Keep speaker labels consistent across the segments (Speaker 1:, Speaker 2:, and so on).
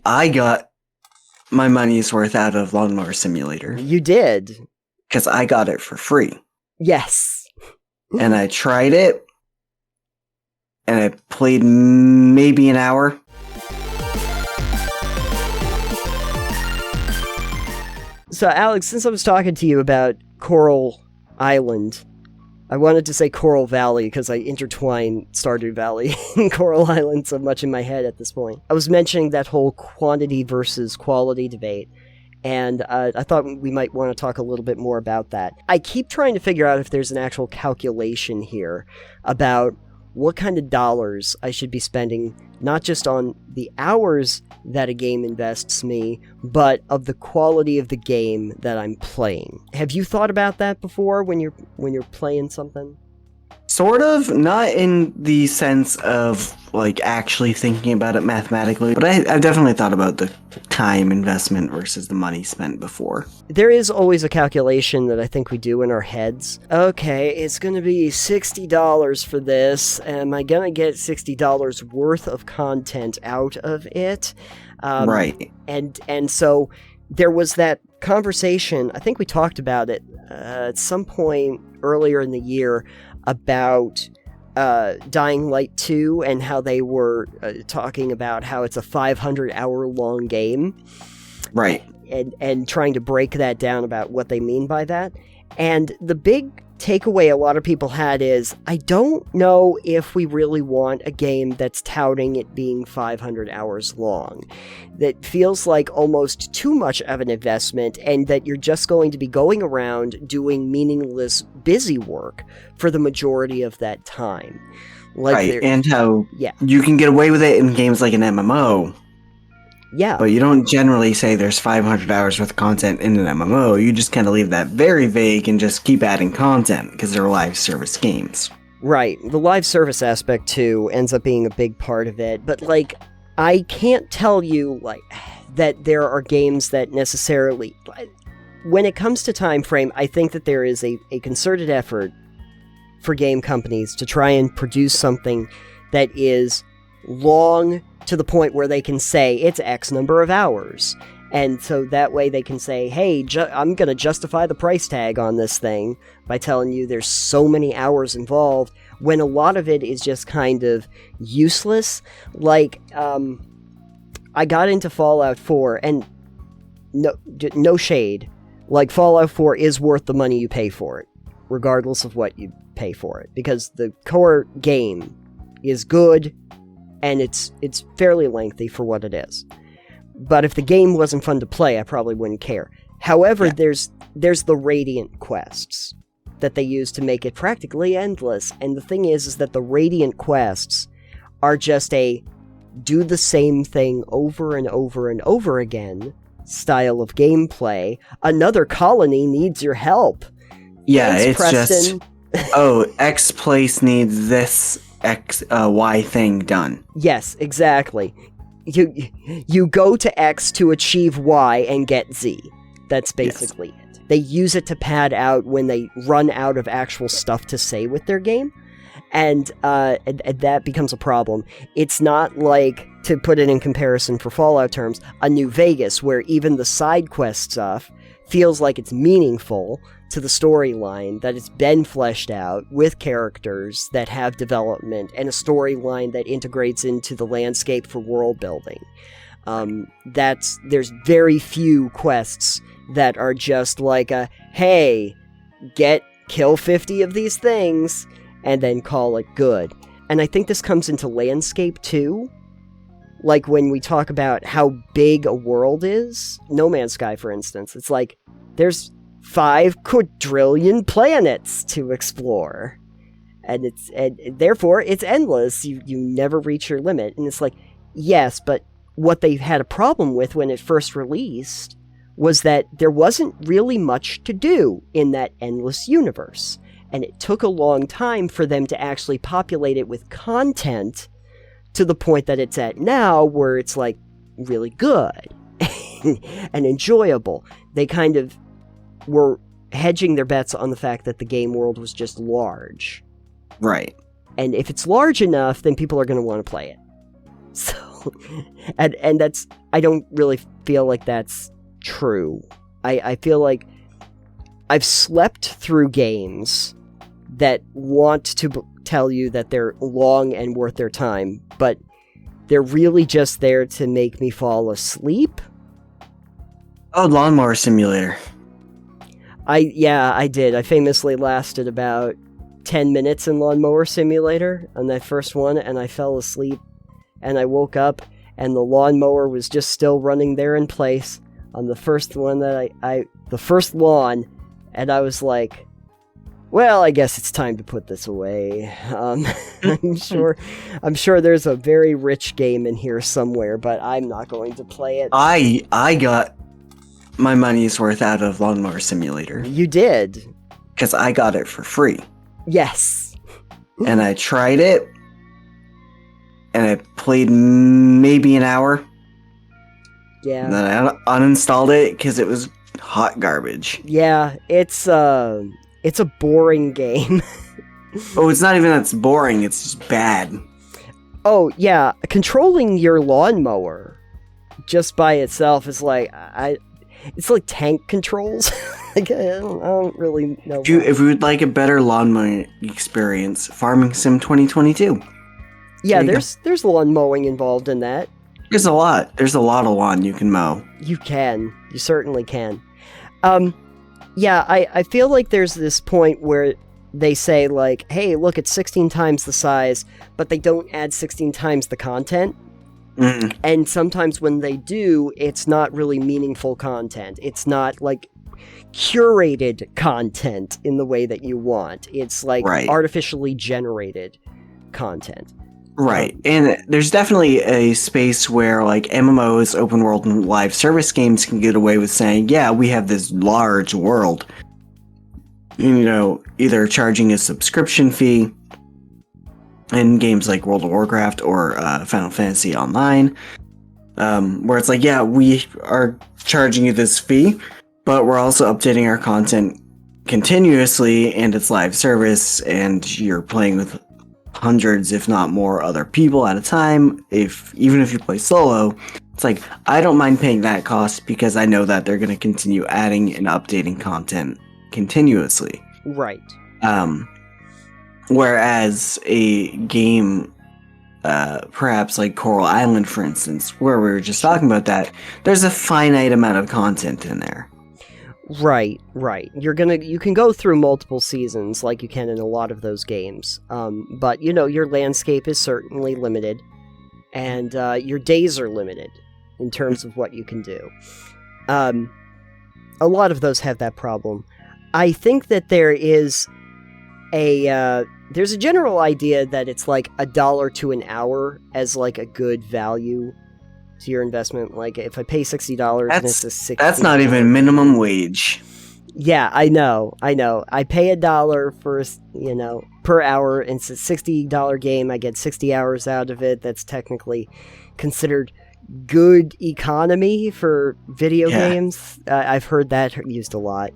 Speaker 1: I got my money's worth out of Lawnmower Simulator.
Speaker 2: You did.
Speaker 1: Because I got it for free.
Speaker 2: Yes.
Speaker 1: And I tried it. And I played maybe an hour.
Speaker 2: So, Alex, since I was talking to you about Coral Island, I wanted to say Coral Valley because I intertwine Stardew Valley and Coral Island so much in my head at this point. I was mentioning that whole quantity versus quality debate, and I thought we might want to talk a little bit more about that. I keep trying to figure out if there's an actual calculation here about what kind of dollars I should be spending, not just on the hours that a game invests me, but of the quality of the game that I'm playing. Have you thought about that before when you're playing something?
Speaker 1: Sort of, not in the sense of like actually thinking about it mathematically, but I've definitely thought about the time investment versus the money spent before.
Speaker 2: There is always a calculation that I think we do in our heads. Okay, it's going to be $60 for this. Am I going to get $60 worth of content out of it?
Speaker 1: Right.
Speaker 2: And so there was that conversation, I think we talked about it at some point earlier in the year, about Dying Light 2 and how they were talking about how it's a 500-hour long game.
Speaker 1: Right.
Speaker 2: And trying to break that down about what they mean by that. And the big takeaway a lot of people had is, I don't know if we really want a game that's touting it being 500 hours long. That feels like almost too much of an investment, and that you're just going to be going around doing meaningless busy work for the majority of that time. Like
Speaker 1: right, and how you can get away with it in games like an MMO.
Speaker 2: Yeah.
Speaker 1: But you don't generally say there's 500 hours worth of content in an MMO. You just kind of leave that very vague and just keep adding content because they're live service games.
Speaker 2: Right. The live service aspect, too, ends up being a big part of it. But, like, I can't tell you, like, that there are games that necessarily... When it comes to time frame, I think that there is a concerted effort for game companies to try and produce something that is long to the point where they can say it's X number of hours. And so that way they can say, hey, I'm going to justify the price tag on this thing by telling you there's so many hours involved, when a lot of it is just kind of useless. Like, I got into Fallout 4, and no shade, like, Fallout 4 is worth the money you pay for it, regardless of what you pay for it, because the core game is good, and it's fairly lengthy for what it is. But if the game wasn't fun to play, I probably wouldn't care. However, there's the Radiant quests that they use to make it practically endless. And the thing is that the Radiant quests are just a do the same thing over and over and over again style of gameplay. Another colony needs your help.
Speaker 1: Yeah,
Speaker 2: Thanks,
Speaker 1: it's
Speaker 2: Preston.
Speaker 1: Just, oh, X place needs this Y thing done.
Speaker 2: Yes, exactly. You go to X to achieve Y and get Z. That's basically it. They use it to pad out when they run out of actual stuff to say with their game, and that becomes a problem. It's not like, to put it in comparison for Fallout terms, a New Vegas, where even the side quest stuff feels like it's meaningful to the storyline, that it's been fleshed out with characters that have development and a storyline that integrates into the landscape for world building. There's very few quests that are just like a, hey, kill 50 of these things and then call it good. And I think this comes into landscape too. Like when we talk about how big a world is, No Man's Sky, for instance, it's like there's 5 quadrillion planets to explore, and therefore it's endless. You never reach your limit. And it's like, yes, but what they had a problem with when it first released was that there wasn't really much to do in that endless universe, and it took a long time for them to actually populate it with content to the point that it's at now, where it's like really good and enjoyable. They kind of were hedging their bets on the fact that the game world was just large.
Speaker 1: Right.
Speaker 2: And if it's large enough, then people are going to want to play it. So and that's, I don't really feel like that's true. I feel like I've slept through games that want to tell you that they're long and worth their time, but they're really just there to make me fall asleep.
Speaker 1: Oh, Lawnmower Simulator.
Speaker 2: I did. I famously lasted about 10 minutes in Lawnmower Simulator on that first one, and I fell asleep, and I woke up, and the lawnmower was just still running there in place on the first one that the first lawn, and I was like, well, I guess it's time to put this away. I'm sure there's a very rich game in here somewhere, but I'm not going to play it.
Speaker 1: I got my money's worth out of Lawnmower Simulator.
Speaker 2: You did?
Speaker 1: Because I got it for free.
Speaker 2: Yes.
Speaker 1: And I tried it, and I played maybe an hour.
Speaker 2: Yeah.
Speaker 1: And then I uninstalled it because it was hot garbage.
Speaker 2: Yeah, it's a boring game.
Speaker 1: Oh, it's not even that it's boring, it's just bad.
Speaker 2: Oh, yeah, controlling your lawnmower just by itself is like, it's like tank controls. Like, I don't really know.
Speaker 1: If you would like a better lawn mowing experience, Farming Sim 2022.
Speaker 2: Yeah, there's lawn mowing involved in that.
Speaker 1: There's a lot. There's a lot of lawn you can mow.
Speaker 2: You certainly can. Yeah, I feel like there's this point where they say, like, hey, look, it's 16 times the size, but they don't add 16 times the content.
Speaker 1: Mm.
Speaker 2: And sometimes when they do, it's not really meaningful content. It's not, like, curated content in the way that you want. It's, like, artificially generated content.
Speaker 1: Right. And there's definitely a space where, like, MMOs, open world, and live service games can get away with saying, yeah, we have this large world. You know, either charging a subscription fee in games like World of Warcraft or Final Fantasy Online, where it's like, yeah, we are charging you this fee, but we're also updating our content continuously, and it's live service, and you're playing with hundreds, if not more, other people at a time. Even if you play solo, it's like, I don't mind paying that cost because I know that they're going to continue adding and updating content continuously.
Speaker 2: Right.
Speaker 1: Whereas a game, perhaps like Coral Island, for instance, where we were just talking about that, there's a finite amount of content in there.
Speaker 2: Right. You can go through multiple seasons like you can in a lot of those games. But, you know, your landscape is certainly limited, and your days are limited in terms of what you can do. A lot of those have that problem. I think that there's a general idea that it's like $1 to an hour as like a good value to your investment. Like, if I pay $60 and it's a $60.
Speaker 1: That's not even minimum wage.
Speaker 2: Yeah, I know. I pay $1 for, you know, per hour, and it's a $60 game. I get 60 hours out of it. That's technically considered good economy for video games. I've heard that used a lot.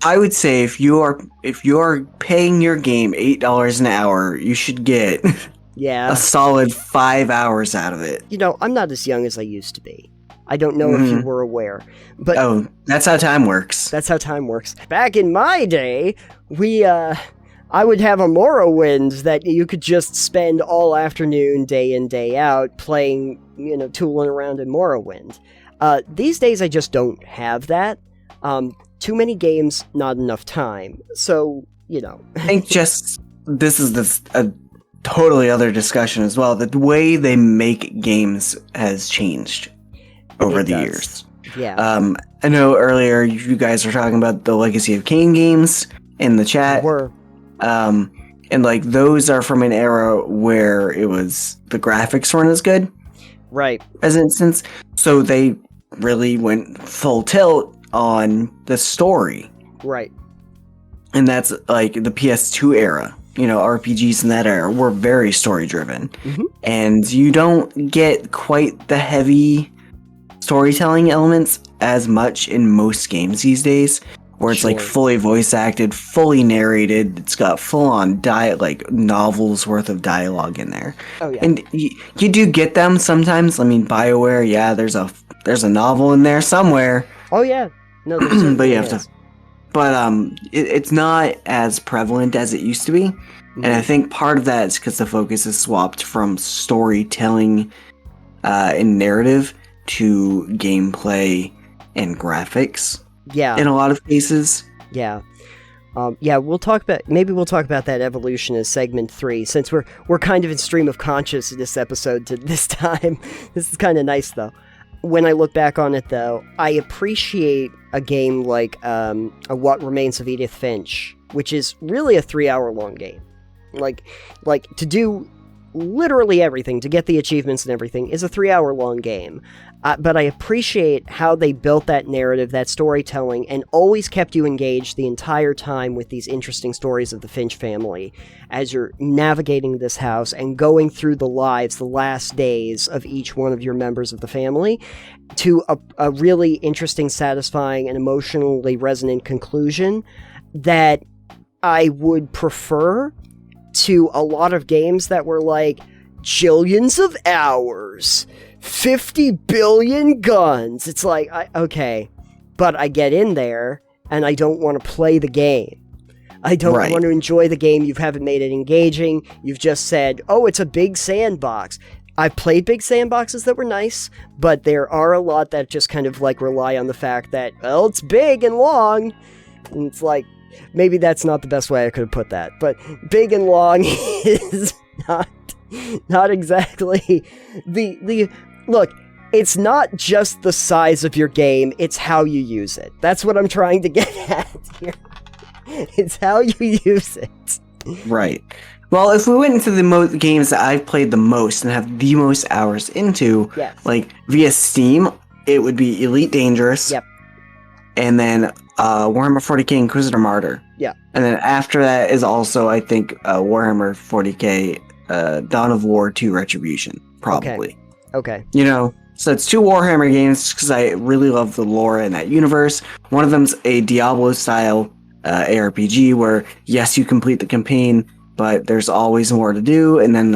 Speaker 1: I would say if you are paying your game $8 an hour, you should get a solid 5 hours out of it.
Speaker 2: You know, I'm not as young as I used to be. I don't know if you were aware, but
Speaker 1: that's how time works.
Speaker 2: That's how time works. Back in my day, I would have a Morrowind that you could just spend all afternoon, day in, day out, playing, you know, tooling around in Morrowind. These days, I just don't have that. Too many games, not enough time. So, you know.
Speaker 1: I think this is a totally other discussion as well. The way they make games has changed over the years.
Speaker 2: Yeah.
Speaker 1: I know earlier you guys were talking about the Legacy of Kain games in the chat.
Speaker 2: Were.
Speaker 1: And like those are from an era where the graphics weren't as good.
Speaker 2: Right.
Speaker 1: As an instance. So they really went full tilt on the story.
Speaker 2: Right.
Speaker 1: And that's like the PS2 era. You know, RPGs in that era were very story driven. Mm-hmm. And you don't get quite the heavy storytelling elements as much in most games these days. where it's like
Speaker 2: Sure.
Speaker 1: fully voice acted, fully narrated. It's got full on like novels worth of dialogue in there.
Speaker 2: Oh yeah.
Speaker 1: And you do get them sometimes. I mean, BioWare, yeah, there's a novel in there somewhere.
Speaker 2: Oh yeah. No, there certainly
Speaker 1: But you have
Speaker 2: is.
Speaker 1: to. But it's not as prevalent as it used to be, and I think part of that is because the focus is swapped from storytelling and narrative to gameplay and graphics
Speaker 2: Yeah.
Speaker 1: in a lot of cases.
Speaker 2: Yeah. We'll talk about that evolution as segment 3, since we're kind of in stream of consciousness episode to this time. This is kind of nice though. When I look back on it though, I appreciate a game like What Remains of Edith Finch, which is really a 3-hour long game. Like to do literally everything, to get the achievements and everything, is a 3-hour long game. But I appreciate how they built that narrative, that storytelling, and always kept you engaged the entire time with these interesting stories of the Finch family as you're navigating this house and going through the last days of each one of your members of the family to a really interesting, satisfying, and emotionally resonant conclusion that I would prefer to a lot of games that were like jillions of hours, 50 billion guns. It's like, okay, but I get in there and I don't want to play the game. I don't want to enjoy the game. You haven't made it engaging. You've just said, oh, it's a big sandbox. I've played big sandboxes that were nice, but there are a lot that just kind of like rely on the fact that, well, it's big and long. And it's like, maybe that's not the best way I could have put that, but big and long is not exactly the look. It's not just the size of your game, it's how you use it. That's what I'm trying to get at here. It's how you use it.
Speaker 1: Right. Well, if we went into the games that I've played the most and have the most hours into,
Speaker 2: Yes.
Speaker 1: like via Steam, it would be Elite Dangerous.
Speaker 2: Yep.
Speaker 1: And then Warhammer 40k Inquisitor Martyr.
Speaker 2: Yeah.
Speaker 1: And then after that is also, I think, Warhammer 40k Dawn of War 2 Retribution, probably.
Speaker 2: Okay.
Speaker 1: You know, so it's 2 Warhammer games because I really love the lore in that universe. One of them's a Diablo-style ARPG where, yes, you complete the campaign, but there's always more to do, and then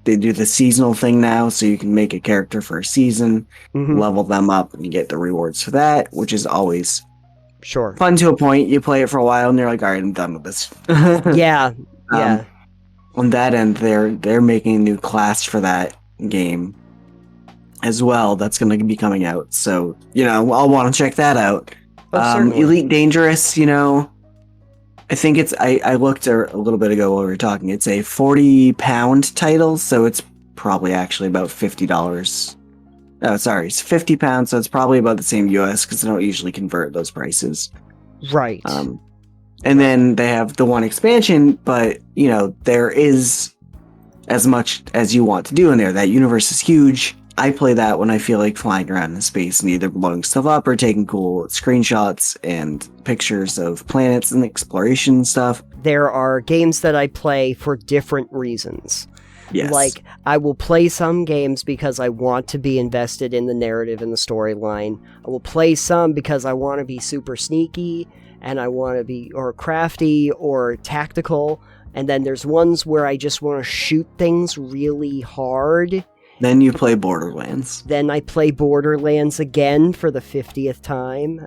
Speaker 1: they do the seasonal thing now, so you can make a character for a season, level them up, and you get the rewards for that, which is always
Speaker 2: Sure.
Speaker 1: fun to a point. You play it for a while, and you're like, all right, I'm done with this.
Speaker 2: Yeah. Yeah.
Speaker 1: On that end, they're making a new class for that game as well. That's going to be coming out, so you know I'll want to check that out.
Speaker 2: Certainly.
Speaker 1: Elite Dangerous, you know, I think it's I looked a little bit ago while we were talking. It's a £40 title, so it's probably actually about $50. Oh, sorry, it's £50, so it's probably about the same US because they don't usually convert those prices.
Speaker 2: Right.
Speaker 1: And then they have the one expansion, but you know there is as much as you want to do in there. That universe is huge. I play that when I feel like flying around in space and either blowing stuff up or taking cool screenshots and pictures of planets and exploration stuff.
Speaker 2: There are games that I play for different reasons.
Speaker 1: Yes.
Speaker 2: Like, I will play some games because I want to be invested in the narrative and the storyline. I will play some because I want to be super sneaky and I want to be or crafty or tactical. And then there's ones where I just want to shoot things really hard.
Speaker 1: Then you play Borderlands.
Speaker 2: Then I play Borderlands again for the 50th time.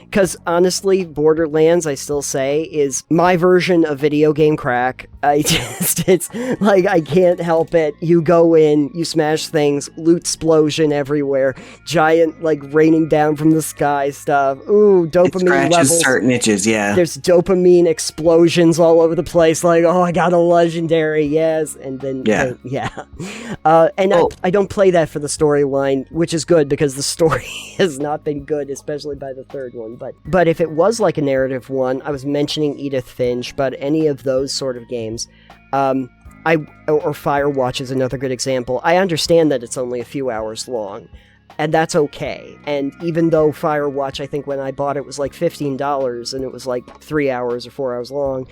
Speaker 2: Because honestly, Borderlands, I still say, is my version of video game crack. It's like, I can't help it. You go in, you smash things, loot explosion everywhere, giant, like, raining down from the sky stuff. Ooh, dopamine levels.
Speaker 1: Certain itches, yeah.
Speaker 2: There's dopamine explosions all over the place, like, oh, I got a legendary, yes. And then, I don't play that for the storyline, which is good because the story has not been good, especially by the third one. But if it was like a narrative one, I was mentioning Edith Finch, but any of those sort of games, or Firewatch is another good example. I understand that it's only a few hours long, and that's okay. And even though Firewatch, I think when I bought it was like $15, and it was like 3 hours or 4 hours long,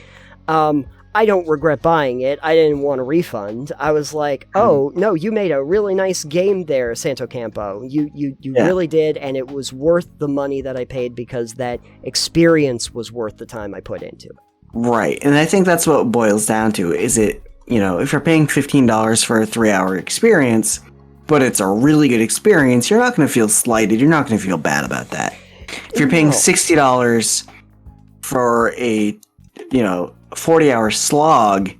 Speaker 2: I don't regret buying it. I didn't want a refund. I was like, oh, no, you made a really nice game there, Santo Campo. You really did, and it was worth the money that I paid because that experience was worth the time I put into it.
Speaker 1: Right, and I think that's what it boils down to. Is it, if you're paying $15 for a 3-hour experience, but it's a really good experience, you're not going to feel slighted. You're not going to feel bad about that. If you're paying $60 for a 40-hour slog,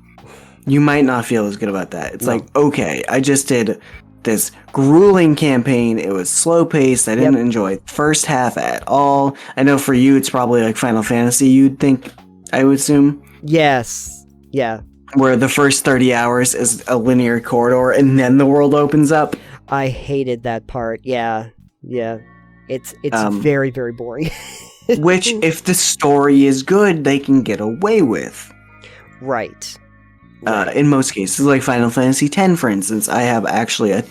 Speaker 1: you might not feel as good about that. It's like, okay, I just did this grueling campaign. It was slow paced. I didn't enjoy the first half at all. I know for you, it's probably like Final Fantasy, you'd think, I would assume.
Speaker 2: Yes. Yeah.
Speaker 1: Where the first 30 hours is a linear corridor and then the world opens up.
Speaker 2: I hated that part. Yeah. Yeah. It's very, very boring.
Speaker 1: Which, if the story is good, they can get away with.
Speaker 2: Right.
Speaker 1: In most cases, like Final Fantasy X, for instance, I have actually,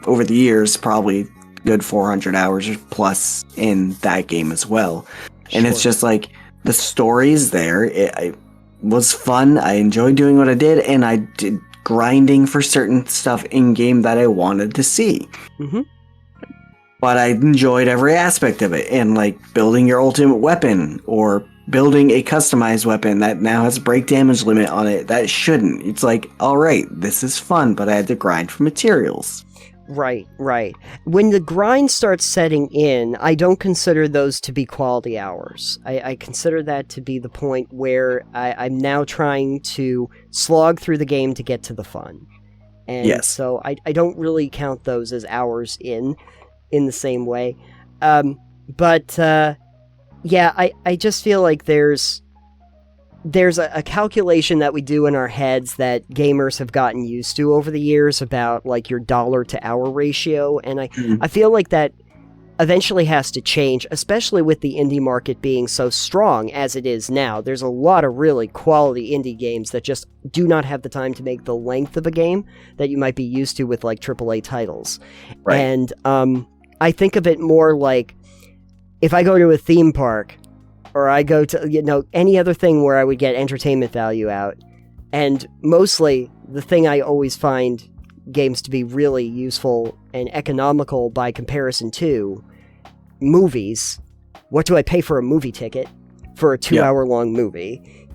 Speaker 1: over the years, probably good 400 hours plus in that game as well. And it's just like, the story's there. It was fun. I enjoyed doing what I did, and I did grinding for certain stuff in-game that I wanted to see. Mm-hmm. But I enjoyed every aspect of it, and like building your ultimate weapon or building a customized weapon that now has a break damage limit on it that shouldn't. It's like, all right, this is fun, but I had to grind for materials.
Speaker 2: Right. When the grind starts setting in, I don't consider those to be quality hours. I consider that to be the point where I'm now trying to slog through the game to get to the fun. And so I don't really count those as hours in the same way. I just feel like there's a calculation that we do in our heads that gamers have gotten used to over the years about like your dollar to hour ratio. And I feel like that eventually has to change, especially with the indie market being so strong as it is now. There's a lot of really quality indie games that just do not have the time to make the length of a game that you might be used to with like AAA titles. Right. And I think of it more like if I go to a theme park or I go to, any other thing where I would get entertainment value out. And mostly the thing I always find games to be really useful and economical by comparison to movies. What do I pay for a movie ticket for a 2-hour long movie?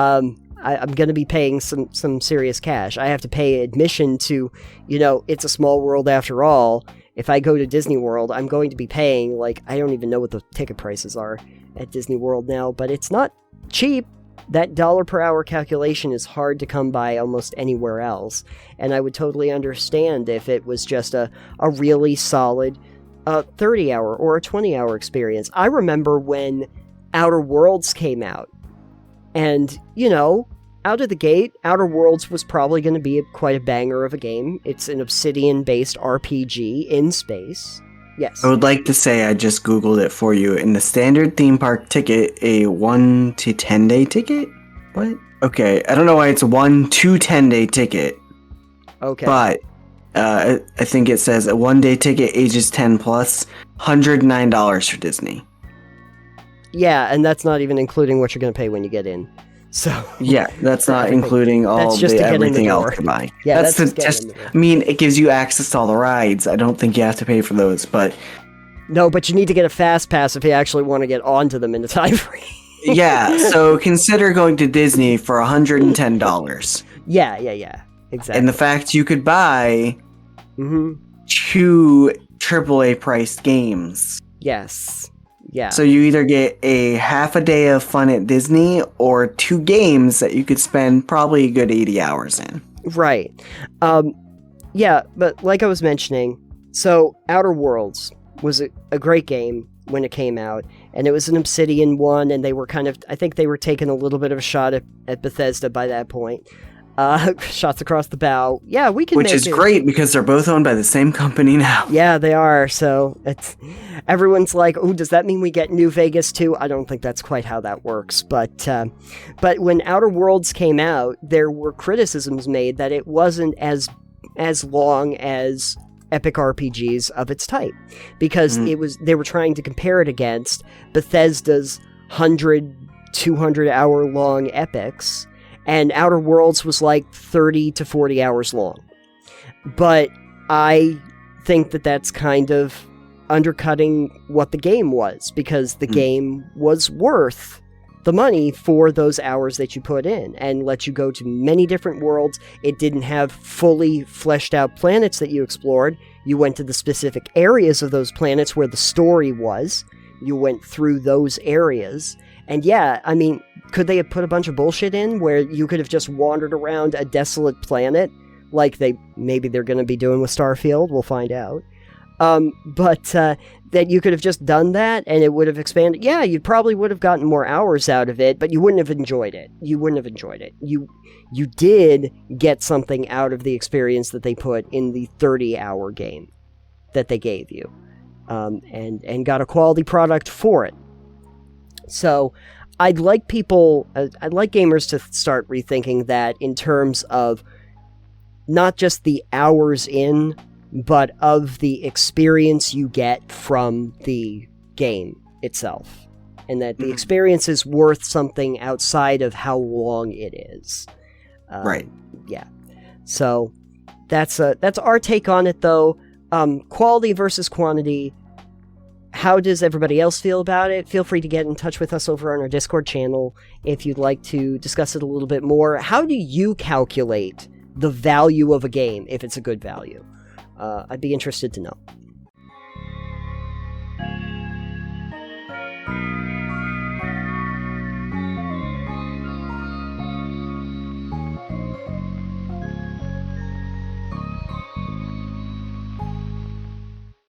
Speaker 2: I'm going to be paying some serious cash. I have to pay admission to, It's a Small World after all. If I go to Disney World, I'm going to be paying, I don't even know what the ticket prices are at Disney World now, but it's not cheap. That dollar per hour calculation is hard to come by almost anywhere else. And I would totally understand if it was just a really solid 30-hour or a 20-hour experience. I remember when Outer Worlds came out. And, out of the gate, Outer Worlds was probably going to be quite a banger of a game. It's an Obsidian-based RPG in space. Yes. I
Speaker 1: would like to say I just Googled it for you. In the standard theme park ticket, a 1 to 10 day ticket? What? Okay, I don't know why it's a 1 to 10 day ticket.
Speaker 2: Okay.
Speaker 1: But I think it says a 1 day ticket, ages 10 plus, $109 for Disney.
Speaker 2: Yeah, and that's not even including what you're going to pay when you get in. So
Speaker 1: yeah, that's not including everything else combined.
Speaker 2: Yeah,
Speaker 1: that's it gives you access to all the rides. I don't think you have to pay for those, but
Speaker 2: no, but you need to get a fast pass if you actually want to get onto them in the time frame.
Speaker 1: Yeah, so consider going to Disney for $110.
Speaker 2: Yeah, exactly.
Speaker 1: And the fact you could buy 2 AAA priced games.
Speaker 2: Yes. Yeah.
Speaker 1: So you either get a half a day of fun at Disney or 2 games that you could spend probably a good 80 hours in.
Speaker 2: Right. Yeah, but like I was mentioning, so Outer Worlds was a great game when it came out, and it was an Obsidian one, and they were I think they were taking a little bit of a shot at Bethesda by that point. Shots across the bow. Yeah, we can.
Speaker 1: Which is great because they're both owned by the same company now.
Speaker 2: Yeah, they are. So everyone's like, "Oh, does that mean we get New Vegas too?" I don't think that's quite how that works. But when Outer Worlds came out, there were criticisms made that it wasn't as long as epic RPGs of its type because they were trying to compare it against Bethesda's 100 200-hour-long epics, and Outer Worlds was like 30 to 40 hours long. But I think that that's kind of undercutting what the game was, because the game was worth the money for those hours that you put in and let you go to many different worlds. It didn't have fully fleshed out planets that you explored. You went to the specific areas of those planets where the story was. You went through those areas. And yeah, I mean, could they have put a bunch of bullshit in where you could have just wandered around a desolate planet like maybe they're going to be doing with Starfield? We'll find out. But that you could have just done that and it would have expanded. Yeah, you probably would have gotten more hours out of it, but you wouldn't have enjoyed it. You did get something out of the experience that they put in the 30-hour game that they gave you, and got a quality product for it. So I'd like gamers to start rethinking that in terms of not just the hours in, but of the experience you get from the game itself. And that the experience is worth something outside of how long it is.
Speaker 1: Right.
Speaker 2: Yeah. So that's our take on it, though. Quality versus quantity. How does everybody else feel about it? Feel free to get in touch with us over on our Discord channel if you'd like to discuss it a little bit more. How do you calculate the value of a game if it's a good value? I'd be interested to know.